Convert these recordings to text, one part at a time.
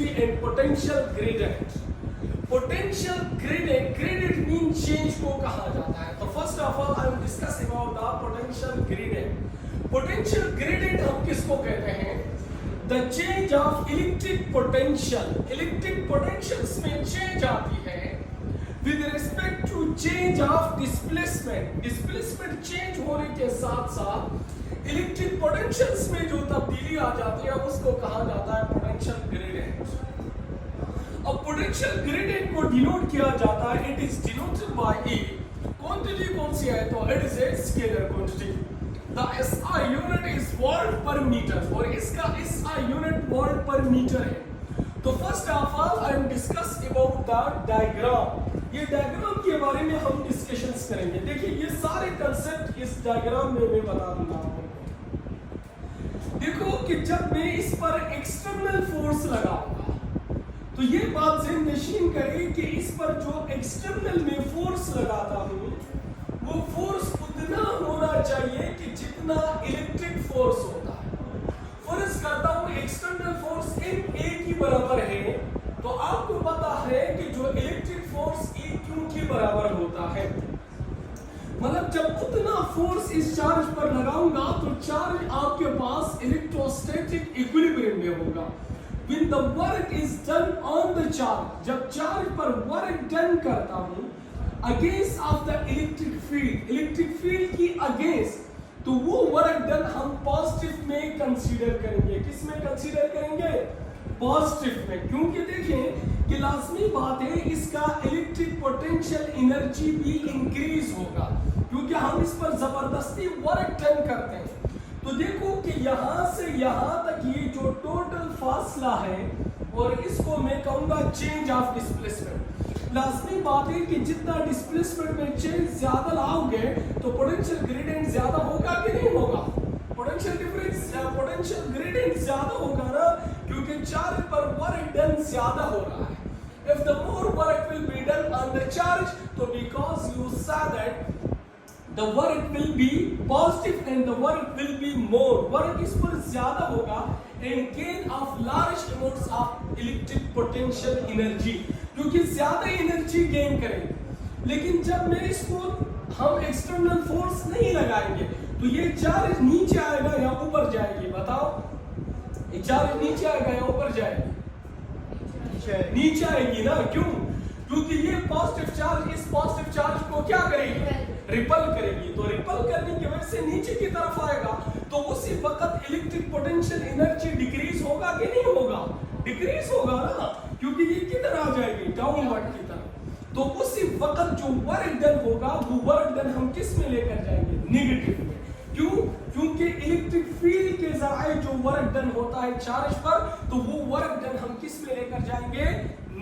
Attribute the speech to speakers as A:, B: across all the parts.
A: intensity and potential gradient. Potential gradient mean change को कहा जाता है. तो first of all I will discuss about the potential gradient. Potential gradient हम किसको कहते हैं? The change of electric potential. Electric potentials में change आती है with respect to change of displacement. Displacement change होने के साथ साथ इलेक्ट्रिक पोटेंशियल्स में जो तब्दीली आ जाती है उसको कहा जाता है पोटेंशियल ग्रेडियंट. अब पोटेंशियल ग्रेडियंट को डिनोट किया जाता है, it is denoted by A. Quantity कौन सी है? तो it is a scalar quantity. The SI unit is volt पर मीटर और इसका एसआई यूनिट वोल्ट पर मीटर है. तो first of all I am discuss about the diagram. ये डायग्राम के बारे में हम डिस्कशंस करेंगे. देखिए ये सारे कंसेप्ट इस डायग्राम में मैं बता दूंगा आपको. देखो कि जब मैं इस पर एक्सटर्नल फोर्स लगाऊंगा तो ये बात ज़हन नशीन करें कि इस पर जो एक्सटर्नल में फोर्स लगाता हूं वो फोर्स उतना होना चाहिए कि जितना इलेक्ट्रिक फोर्स होता है. फर्ज करता हूं एक्सटर्नल फोर्स ए की बराबर है तो आपको पता है कि जो इलेक्ट्रिक फोर्स E Q के बराबर होता है. मतलब जब उतना फोर्स इस चार्ज पर लगाऊंगा तो चार्ज आपके पास इलेक्ट्रोस्टैटिक इक्विलिब्रियम में होगा. When the work is done on the charge, जब चार्ज पर वर्क डन करता हूं against of the electric field की अगेंस्ट, तो वो वर्क डन हम पॉजिटिव में कंसीडर करेंगे. किस में कंसीडर करेंगे? पॉजिटिव में. क्योंकि देखें कि लाजमी बात है इसका इलेक्ट्रिक पोटेंशियल एनर्जी भी इंक्रीज होगा क्योंकि हम इस पर जबरदस्ती वर्क डन करते हैं. तो देखो कि यहां से यहां तक ये जो टोटल फासला है और इसको मैं कहूंगा चेंज ऑफ डिस्प्लेसमेंट. लाजमी बात है कि जितना डिस्प्लेसमेंट में चेंज ज्यादा लाओगे तो पोटेंशियल ग्रेडियंट ज्यादा होगा कि नहीं होगा? पोटेंशियल डिफरेंस पोटेंशियल ग्रेडियंट ज्यादा होगा ना, क्योंकि चार्ज पर वर्क डन ज्यादा हो रहा है. If the more work will be done on the charge, so because you saw that the work will be positive and the work will be more. Work इस पर ज्यादा होगा and gain of large amounts of electric potential energy. क्योंकि ज्यादा energy gain करेंगे. लेकिन जब मैं इसको हम एक्सटर्नल फोर्स नहीं लगाएंगे तो ये चार्ज नीचे आएगा या ऊपर जाएगी? बताओ, ये चार्ज नीचे आएगा या ऊपर जाएगी? नीचे आएगी ना. क्यों? क्योंकि ये पॉजिटिव चार्ज इस पॉजिटिव चार्ज को क्या करेगी? रिपल करेगी. तो रिपल करने की वजह से नीचे की तरफ आएगा तो उसी वक्त इलेक्ट्रिक पोटेंशियल एनर्जी डिक्रीज होगा कि नहीं होगा? डिक्रीज होगा ना, क्योंकि ये किधर आ जाएगी? डाउनवर्ड की तरफ. तो उसी वक्त जो वर्क डन होगा वो वर्क डन हम किस में लेकर जाएंगे? नेगेटिव में. क्यों? क्योंकि इलेक्ट्रिक फील्ड के जरिए जो वर्क डन होता है चार्ज पर तो वो वर्क डन हम किस में लेकर जाएंगे?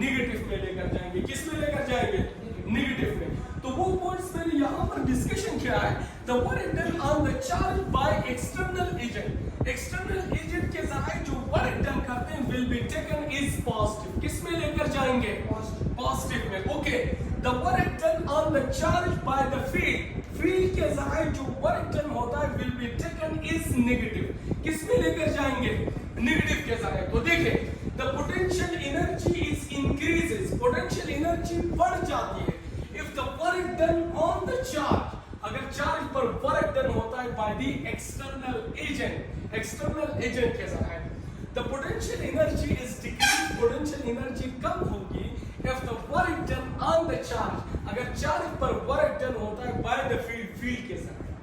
A: नेगेटिव में लेकर जाएंगे. किस में लेकर जाएंगे? नेगेटिव में. तो वो पॉइंट्स मैंने यहाँ पर डिस्कशन किया है. The work done on the charge by external agent. External agent के जरिए जो वर्क डन करते हैं will be taken is positive. किस में लेकर जाएंगे? पॉजिटिव में. Okay. The work done on the charge by the field के जरिए जो वर्क डन होता है will be taken is negative. किस में लेकर जाएंगे? नेगेटिव के जरिए. तो देखें the potential energy is increases. Potential energy बढ़ जाती है if the work done on the charge. अगर चार्ज पर वर्क डन होता है बाय द एक्सटर्नल एजेंट के जरिए the potential energy is decrease. Potential energy कम होगी if the work done on the charge. अगर चार्ज पर वर्क डन होता है बाय द फील्ड के जरिए.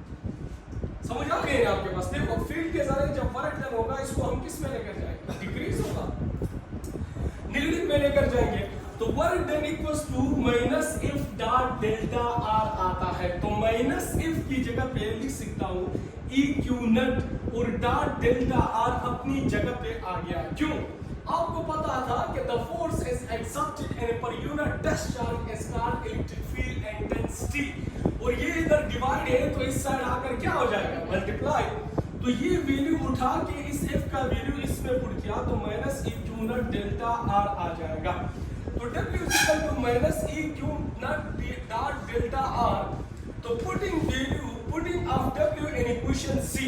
A: समझ आ गई आपके पास? देखो फील्ड के जरिए जब वर्क डन होगा इसको हम किस में लेकर जाएंगे? डिक्रीज होगा, नेगेटिव में लेकर जाएंगे. तो work done equals to minus if dot delta r आता है. तो माइनस इफ की जगह पे लिख सकता हूं ई क्यू नट और डॉट डेल्टा आर अपनी जगह पे आ गया. क्यों? आपको पता था कि the force is exerted in a per unit test charge is called electric field intensity. और ये इधर डिवाइड है तो इस साइड आकर क्या हो जाएगा? मल्टीप्लाई. तो ये वैल्यू उठा के इस f का वैल्यू इसमें पुट किया तो minus E q naught delta r आ जाएगा. तो W is equal to minus E q naught dot delta r. तो putting of W in equation C.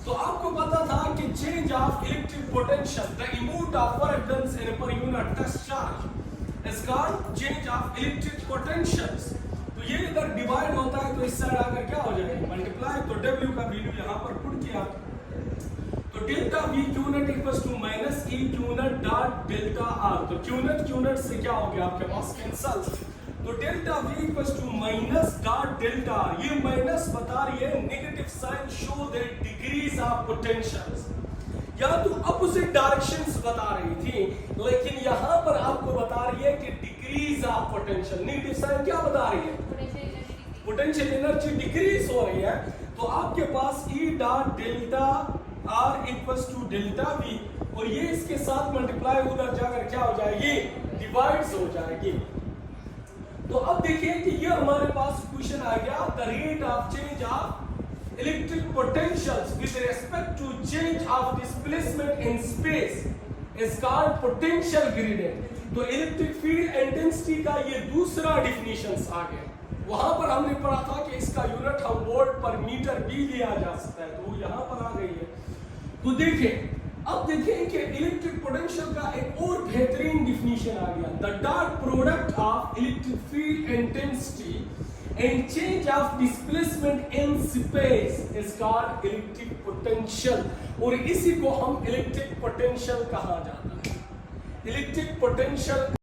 A: तो आपको पता था कि change of electric potential, the amount of work done in per unit test charge is called change of electric potentials. तो ये इधर divide होता है तो इस साइड आकर क्या हो जाएगा मल्टीप्लाई, तो W का वैल्यू यहाँ पर पुट किया तो delta V q naught equals to minus E q naught dot delta R। तो क्यूनेट क्यूनेट से क्या हो गया आपके पास कैंसल, तो delta V equals to minus dot delta, ये माइनस बता रही है negative sign show the degrees of potentials, या तो अपोजिट डायरेक्शंस बता रही थी, लेकिन यहाँ पर आपको बता रही है कि degrees of potential. Negative sign क्या बता रही है, पोटेंशियल एनर्जी डिक्रीज हो रही है, तो आपके पास E dot delta R equals to delta V, और ये इसके साथ मल्टीप्लाई उधर जाकर क्या हो जाएगी डिवाइड्स हो जाएगी। तो अब देखिए कि ये हमारे पास क्वेश्चन आ गया, the rate of change of electric potentials with respect to change of displacement in space is called potential gradient. तो इलेक्ट्रिक फील्ड इंटेंसिटी का ये दूसरा डेफिनेशन आ गया। वहां पर हमने पढ़ा था कि इसका यूनिट हम वोल्ट पर मीटर भी लिया जा सकता है, तो यहां पर आ गई है। तो देखिए अब देखिए कि इलेक्ट्रिक पोटेंशियल का एक और बेहतरीन डिफिनीशन आ गया, the dot product of electric field intensity and change of displacement in space is called electric potential, और इसी को हम इलेक्ट्रिक पोटेंशियल कहा जाता है। Electric potential